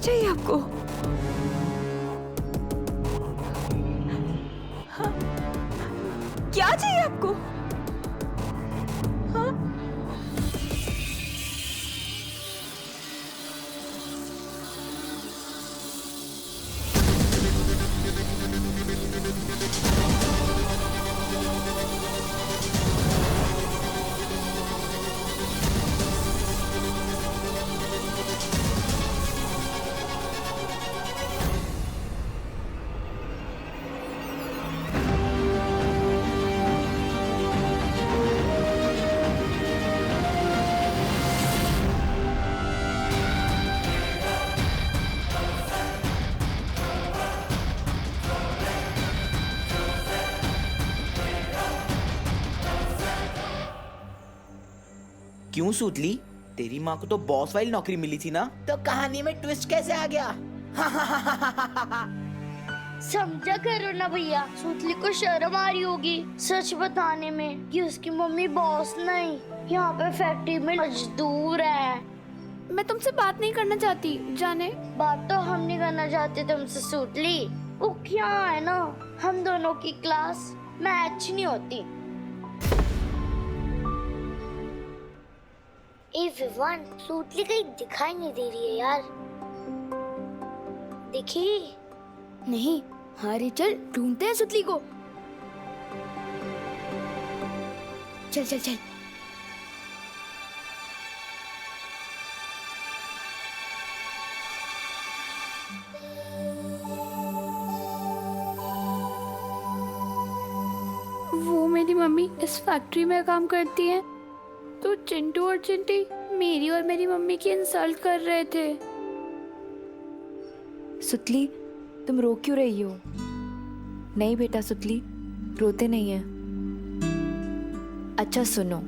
चाहिए आपको? हाँ? क्या चाहिए आपको? हाँ? क्यों सूतली? तेरी माँ को तो बॉस वाली नौकरी मिली थी ना, तो कहानी में ट्विस्ट कैसे आ गया? समझा करो ना भैया, सूतली को शर्म आ रही होगी सच बताने में कि उसकी मम्मी बॉस नहीं, यहाँ पे फैक्ट्री में मजदूर है। मैं तुमसे बात नहीं करना चाहती, जाने। बात तो हम नहीं करना चाहते तुमसे सूतली, वो क्या है ना, हम दोनों की क्लास मैच नहीं होती। ए विवान, सूतली कहीं दिखाई नहीं दे रही है यार। दिखी नहीं। हाँ चल ढूंढते हैं सुतली को। चल चल चल। वो मेरी मम्मी इस फैक्ट्री में काम करती है, तो चिंटू और चिंटी मेरी और मेरी मम्मी की इंसल्ट कर रहे थे। सुतली, तुम रो क्यों रही हो? नहीं बेटा सुतली, रोते नहीं है। अच्छा सुनो,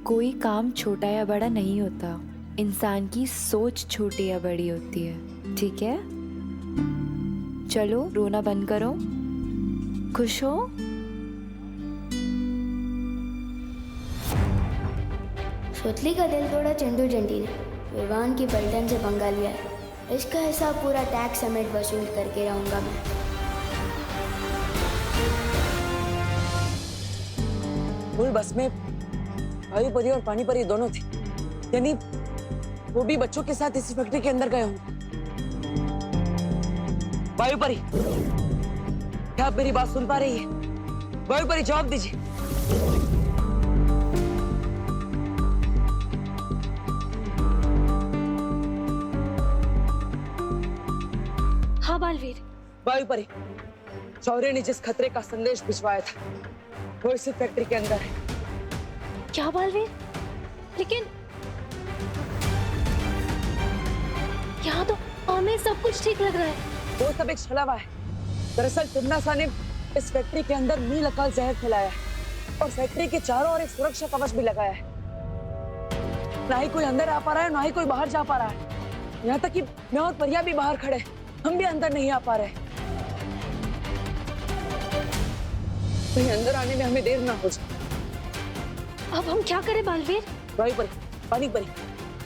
कोई काम छोटा या बड़ा नहीं होता, इंसान की सोच छोटी या बड़ी होती है, ठीक है? चलो रोना बंद करो, खुश हो? सुतली का दिल तोड़ा चिंटू चिंटी ने। विवान की पलटन से पंगा लिया है, इसका हिसाब पूरा टैक्स समेत वसूल करके रहूंगा मैं। फुल बस में वायु परी और पानी परी दोनों थे, यानी वो भी बच्चों के साथ इसी फैक्ट्री के अंदर गए होंगे। वायु परी, क्या आप मेरी बात सुन पा रही है? वायु परी जवाब दीजिए। हाँ बालवीर। वायु परी, शौर्य ने जिस खतरे का संदेश भिजवाया था वो इसी फैक्ट्री के अंदर है। क्या बालवीर? लेकिन यहाँ तो हमें सब कुछ ठीक लग रहा है। वो सब एक छलावा है। दरअसल तिम्नासा ने इस फैक्ट्री के अंदर नील अकाल जहर फैलाया है और फैक्ट्री के चारों ओर एक सुरक्षा कवच भी लगाया है। ना ही कोई अंदर आ पा रहा है, ना ही कोई बाहर जा पा रहा है। यहाँ तक कि मैं और परिया भी बाहर खड़े, हम भी अंदर नहीं आ पा रहे। कहीं अंदर आने में हमें देर ना हो जाए। अब हम क्या करें बालवीर? वायु परी, पानी परी,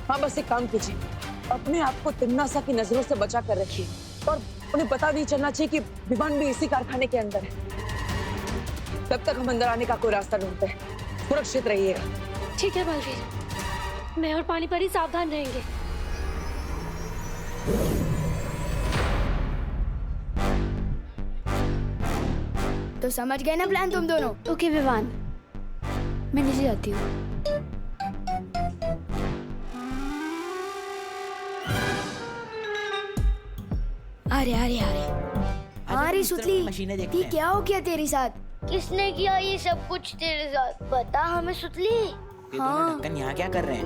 हाँ बस एक काम कीजिए, अपने आप को तिम्नासा की नजरों से बचा कर रखिए और उन्हें पता नहीं चलना चाहिए कि विमान भी इसी कारखाने के अंदर है। तब तक हम अंदर आने का कोई रास्ता ढूंढते हैं, सुरक्षित रहिएगा। ठीक है बालवीर, मैं और पानी परी सावधान रहेंगे। तो समझ गए ना प्लान तुम दोनों? ओके विवान, मैं नीचे जाती हूँ। अरे अरे अरे अरे सुतली, मशीनें देखते ये हैं। क्या हो गया तेरे साथ? किसने किया ये सब कुछ तेरे साथ? बता हमें सुतली। ये दोनों ढक्कन यहाँ क्या कर रहे हैं?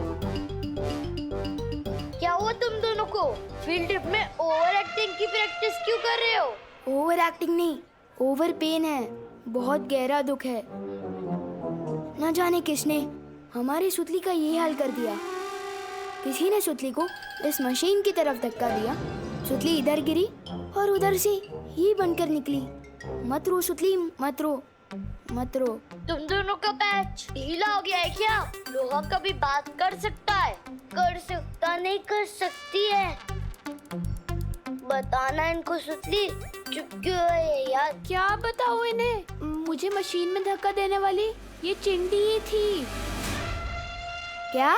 क्या हुआ तुम दोनों को? फील्ड ट्रिप में ओवर एक्टिंग की प्रैक्टिस क्यों कर रहे हो? ओवर एक्टिंग नहीं, ओवर पेन है, बहुत गहरा दुख है। न जाने किसने हमारी सुतली का ये हाल कर दिया। किसी ने सुतली को इस मशीन की तरफ धक्का दिया, सुतली इधर गिरी और उधर से ही बनकर निकली। मत रो सुतली, मत रो, मत रो। तुम दोनों का पैच ढीला हो गया है क्या? लोहा कभी बात कर सकता है? कर सकता नहीं, कर सकती है। बताना इनको सुतली, चुप क्यों है ये यार? क्या बताओ इन्हें? मुझे मशीन में धक्का देने वाली ये चिंटी ही थी। क्या?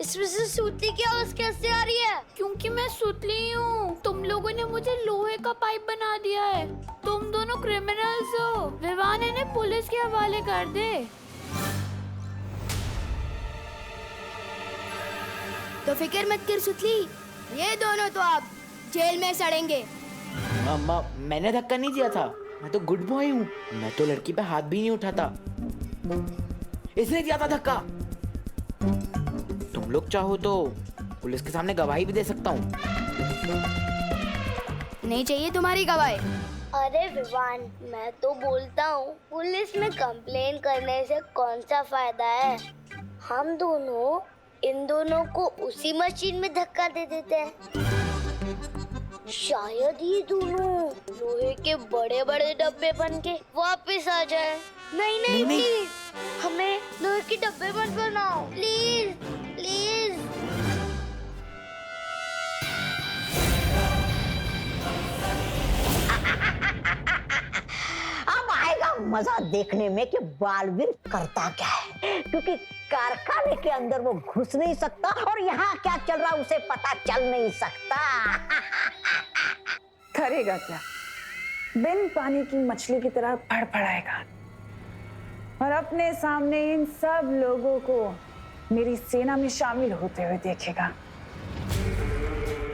इसमें से सुतली की आवाज कैसे आ रही है? क्योंकि मैं सुतली हूँ। तुम लोगों ने मुझे लोहे का पाइप बना दिया है। तुम दोनों क्रिमिनल्स हो। विवान इन्हें पुलिस के हवाले कर दे। तो फिक्र मत कर सुतली, ये दोनों तो आप जेल में सड़ेंगे। मम्मा, मैंने धक्का नहीं दिया था। मैं तो गुड बॉय हूँ। मैं तो लड़की पे हाथ भी नहीं उठाता। इसने दिया था धक्का। तुम लोग चाहो तो पुलिस के सामने गवाही भी दे सकता हूँ। नहीं चाहिए तुम्हारी गवाही। अरे विवान, मैं तो बोलता हूँ पुलिस में कंप्लेन करने से कौन सा फायदा है? हम दोनों इन दोनों को उसी मशीन में धक्का दे देते हैं। शायद ये दोनों लोहे के बड़े बड़े डब्बे बन के वापस आ जाए। नहीं नहीं नहीं। प्लीज, हमें लोहे के डब्बे मत बनाओ प्लीज प्लीज। अब आएगा मजा देखने में कि बालवीर करता क्या है, क्योंकि कारखाने के अंदर वो घुस नहीं सकता और यहाँ क्या चल रहा उसे पता चल नहीं सकता। करेगा क्या? बिन पानी की मछली की तरह फड़फड़ाएगा और अपने सामने इन सब लोगों को मेरी सेना में शामिल होते हुए देखेगा,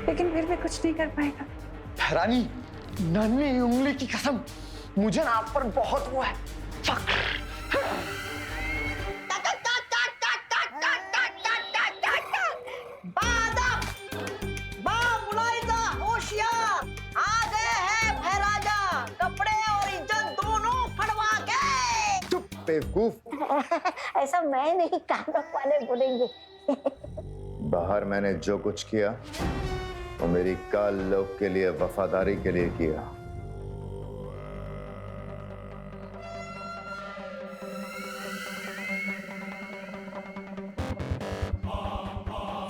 लेकिन फिर भी कुछ नहीं कर पाएगा। रानी, नन्ही उंगली की कसम, मुझे ना आप पर बहुत वो है फक्र। बेवकूफ। ऐसा मैं नहीं, कानून वाले बोलेंगे। बाहर मैंने जो कुछ किया वो मेरी काल लोक के लिए, वफादारी के लिए किया।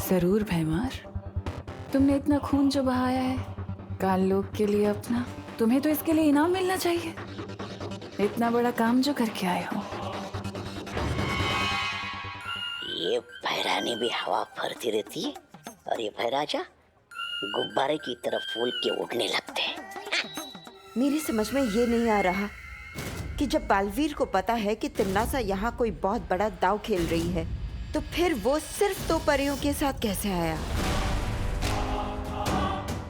जरूर भैमार, तुमने इतना खून जो बहाया है काल लोक के लिए अपना, तुम्हें तो इसके लिए इनाम मिलना चाहिए। इतना बड़ा काम जो करके आए हो। ये भैरानी भी हवा भरती रहती है और ये भैराजा गुब्बारे की तरफ फूल के उड़ने लगते हैं। मेरी समझ में ये नहीं आ रहा कि जब बालवीर को पता है कि तिम्नासा यहाँ कोई बहुत बड़ा दांव खेल रही है, तो फिर वो सिर्फ 2 परियों के साथ कैसे आया?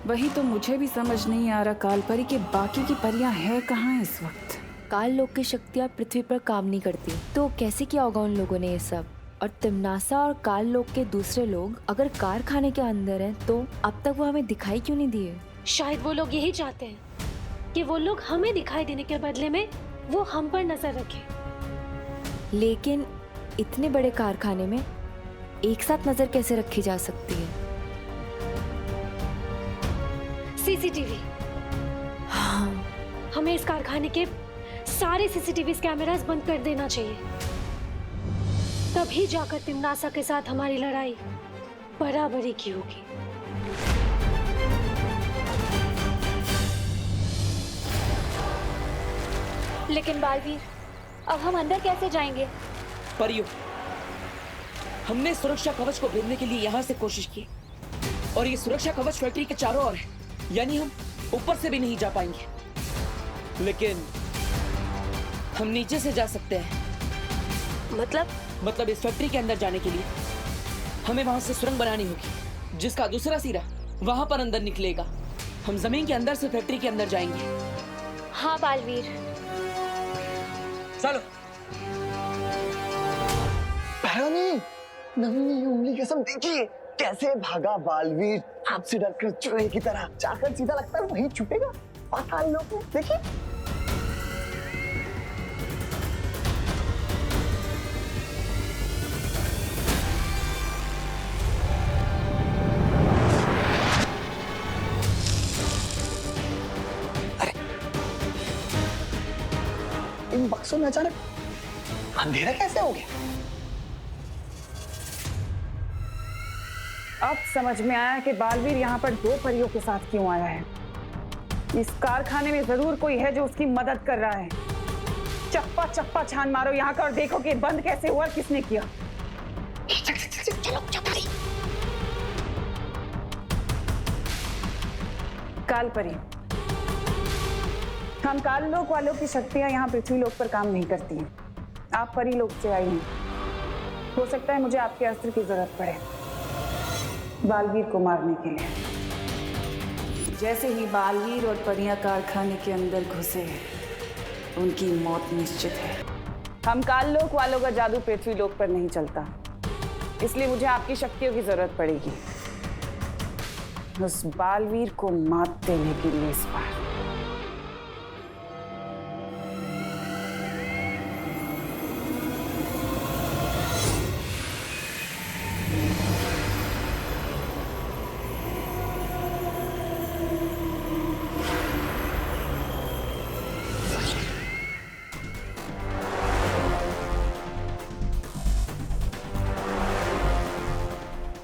वही तो मुझे भी समझ नहीं आ रहा काल परी के बाकी की परियां हैं कहाँ इस वक्त। काल लोक की शक्तियाँ पृथ्वी पर काम नहीं करती, तो कैसे किया होगा उन लोगों ने ये सब? और तिम्नासा और काल लोक के दूसरे लोग अगर कारखाने के अंदर हैं, तो अब तक वो हमें दिखाई क्यों नहीं दिए? शायद वो लोग यही चाहते हैं कि वो लोग हमें दिखाई देने के बदले में वो हम पर नजर रखें। लेकिन इतने बड़े कारखाने में एक साथ नजर कैसे रखी जा सकती है? सीसीटीवी। हाँ, हमें इस कारखाने के सारे सीसीटीवी कैमरास बंद कर देना चाहिए। तभी जाकर तिम्नासा के साथ हमारी लड़ाई बराबरी की होगी। लेकिन बालवीर, अब हम अंदर कैसे जाएंगे? परियो, हमने सुरक्षा कवच को भेदने के लिए यहाँ से कोशिश की और ये सुरक्षा कवच फैक्ट्री के चारों ओर है, यानी हम ऊपर से भी नहीं जा पाएंगे। लेकिन हम नीचे से जा सकते हैं। मतलब इस फैक्ट्री के अंदर जाने के लिए हमें वहां से सुरंग बनानी होगी, जिसका दूसरा सिरा वहां पर अंदर निकलेगा। हम जमीन के अंदर से फैक्ट्री के अंदर जाएंगे। हाँ बालवीर, चलो। भैरानी, नन्ही उंगली कसम, देखिए कैसे भागा बालवीर, आपसे डरकर चूहे की तरह। जाकर सीधा लगता है वहीं छुपेगा। पाताल लोक, देखिए। इन बक्सों में अचानक अंधेरा कैसे हो गया? अब समझ में आया कि बालवीर यहाँ पर 2 परियों के साथ क्यों आया है। इस कारखाने में जरूर कोई है जो उसकी मदद कर रहा है। चप्पा चप्पा छान मारो यहाँ का और देखो कि बंद कैसे हुआ, किसने किया। चलो चप्पी। काल परी, हम काल लोक वालों की शक्तियां यहाँ पृथ्वी लोक पर काम नहीं करती हैं। आप परी लोक से आई हैं। हो सकता है मुझे आपके अस्त्र की जरूरत पड़े बालवीर को मारने के लिए। जैसे ही बालवीर और परियां कारखाने के अंदर घुसे, उनकी मौत निश्चित है। हम काल लोक वालों का जादू पृथ्वी लोक पर नहीं चलता, इसलिए मुझे आपकी शक्तियों की जरूरत पड़ेगी उस बालवीर को मात देने के लिए इस बार।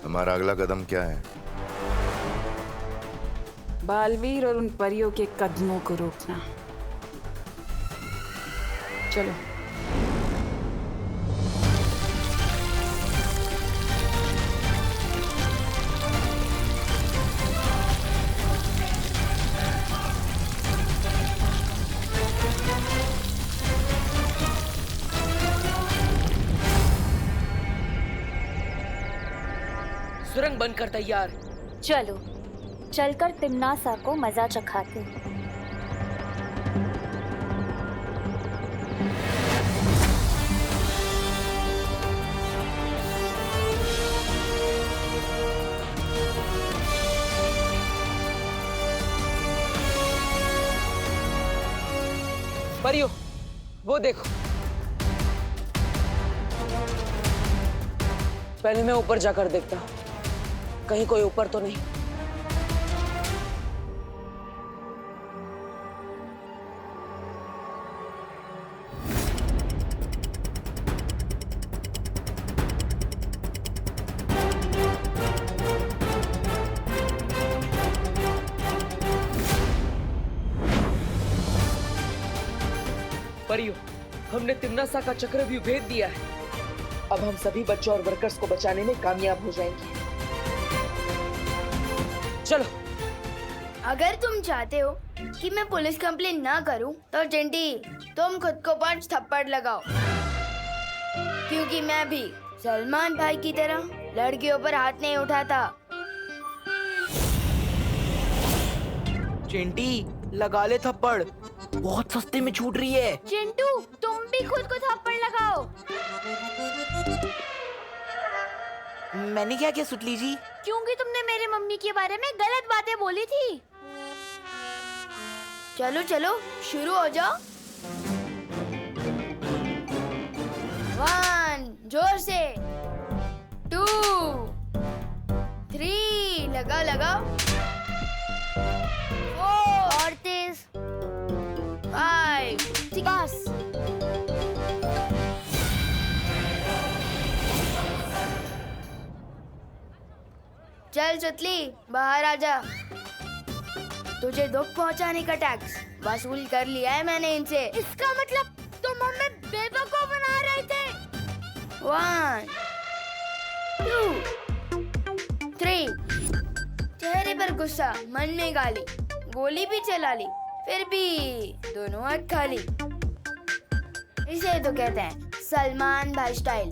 हमारा अगला कदम क्या है? बालवीर और उन परियों के कदमों को रोकना। चलो। सुरंग बनकर तैयार। चलो चलकर तिम्नासा को मजा चखाते हैं। परियो, वो देखो। पहले मैं ऊपर जाकर देखता हूँ, कहीं कोई ऊपर तो नहीं। परियो, हमने तिम्नासा का चक्रव्यूह भेद दिया है। अब हम सभी बच्चों और वर्कर्स को बचाने में कामयाब हो जाएंगे। चलो। अगर तुम चाहते हो कि मैं पुलिस कंप्लेन ना करूं, तो चिंटी तुम खुद को 5 थप्पड़ लगाओ, क्योंकि मैं भी सलमान भाई की तरह लड़कियों पर हाथ नहीं उठाता। चिंटी लगा ले थप्पड़, बहुत सस्ते में छूट रही है। चिंटू तुम भी खुद को थप्पड़ लगाओ। मैंने क्या किया सुतली जी? क्योंकि तुमने मेरे मम्मी के बारे में गलत बातें बोली थी। चलो चलो शुरू हो जाओ। 1 जोर से, 2 3 लगाओ लगाओ, 4 और तेज, 5 बस। चल सुतली बाहर आजा। तुझे दुख पहुंचाने का टैक्स वसूल कर लिया है मैंने इनसे। इसका मतलब तुम हमें बेवकूफ बना रहे थे। 1 2 3। चेहरे पर गुस्सा, मन में गाली, गोली भी चला ली, फिर भी दोनों हाथ खाली। इसे तो कहते हैं सलमान भाई स्टाइल।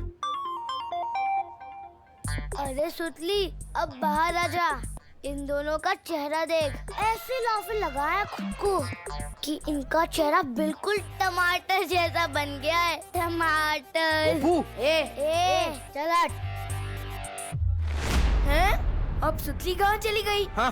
अरे सुतली अब बाहर आ जा। इन दोनों का चेहरा देख, ऐसे लाफे लगाया खुद को कि इनका चेहरा बिल्कुल टमाटर जैसा बन गया है। टमाटर। ए चल हट। हैं? अब सुतली कहाँ चली गई? हाँ।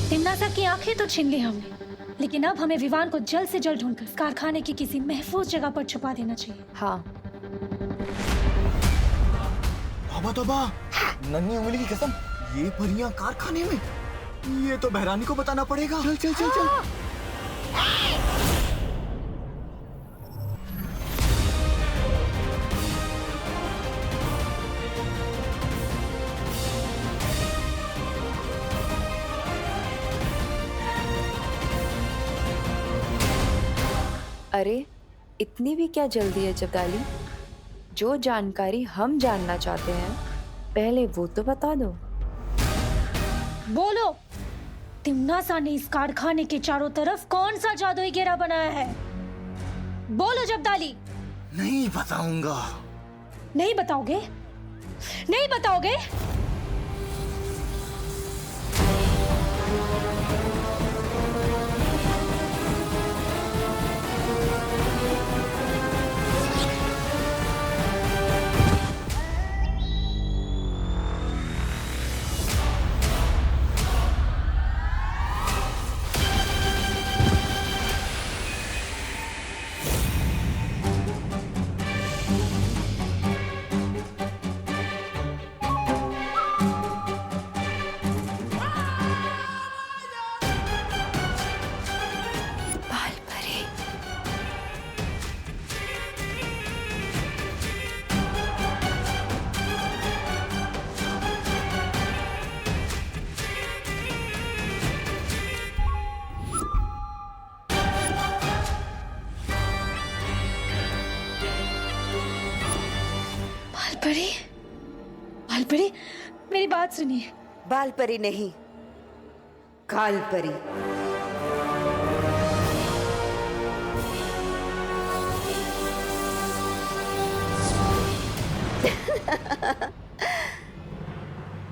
तिम्नासा की आंखें तो छीन ली हमने, लेकिन अब हमें विवान को जल्द से जल्द ढूंढकर कारखाने की किसी महफूज जगह पर छुपा देना चाहिए। हाँ। तौबा तौबा, नन्ही उंगली की कसम, ये परियां कारखाने में? ये तो बहरानी को बताना पड़ेगा। चल चल चल चल। अरे इतनी भी क्या जल्दी है जब्दाली? जो जानकारी हम जानना चाहते हैं पहले वो तो बता दो। बोलो, तिम्नासा ने इस कारखाने के चारों तरफ कौन सा जादुई घेरा बनाया है? बोलो जब्दाली। नहीं बताऊंगा। नहीं बताओगे? नहीं बताओगे? बालपरी, बालपरी, मेरी बात सुनिए। बालपरी नहीं, कालपरी।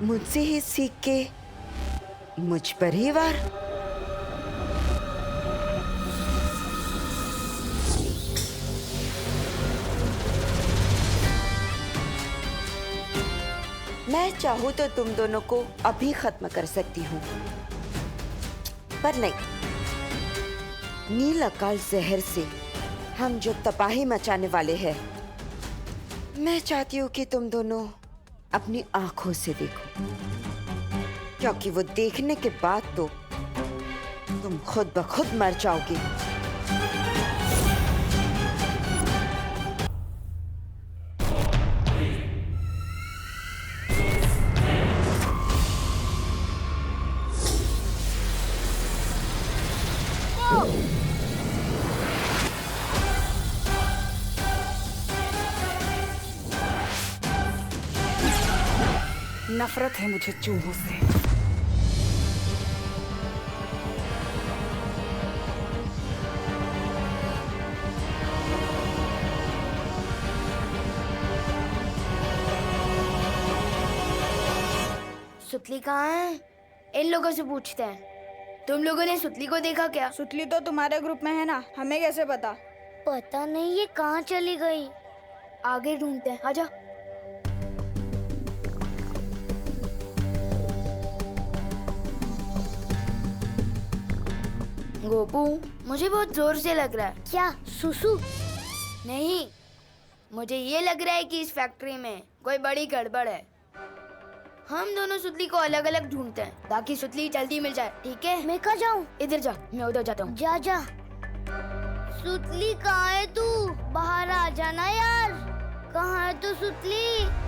मुझसे ही सीख के मुझ पर ही वार। मैं चाहूं तो तुम दोनों को अभी खत्म कर सकती हूँ, पर नहीं। नील अकाल जहर से हम जो तबाही मचाने वाले हैं, मैं चाहती हूँ कि तुम दोनों अपनी आंखों से देखो, क्योंकि वो देखने के बाद तो तुम खुद ब खुद मर जाओगे। नफरत है मुझे चूहों से। सुतली कहाँ है? इन लोगों से पूछते हैं। तुम लोगों ने सुतली को देखा क्या? सुतली तो तुम्हारे ग्रुप में है ना, हमें कैसे पता? पता नहीं ये कहाँ चली गई। आगे ढूंढते हैं, आजा। गोपू, मुझे बहुत जोर से लग रहा है। क्या सुसु? नहीं, मुझे ये लग रहा है कि इस फैक्ट्री में कोई बड़ी गड़बड़ है। हम दोनों सुतली को अलग अलग ढूंढते हैं ताकि सुतली जल्दी मिल जाए, ठीक है? मैं कहाँ जाऊँ? इधर जा, मैं उधर जाता हूँ। जा जा। सुतली कहाँ है तू? बाहर आ जाना यार। कहाँ है तू सुतली?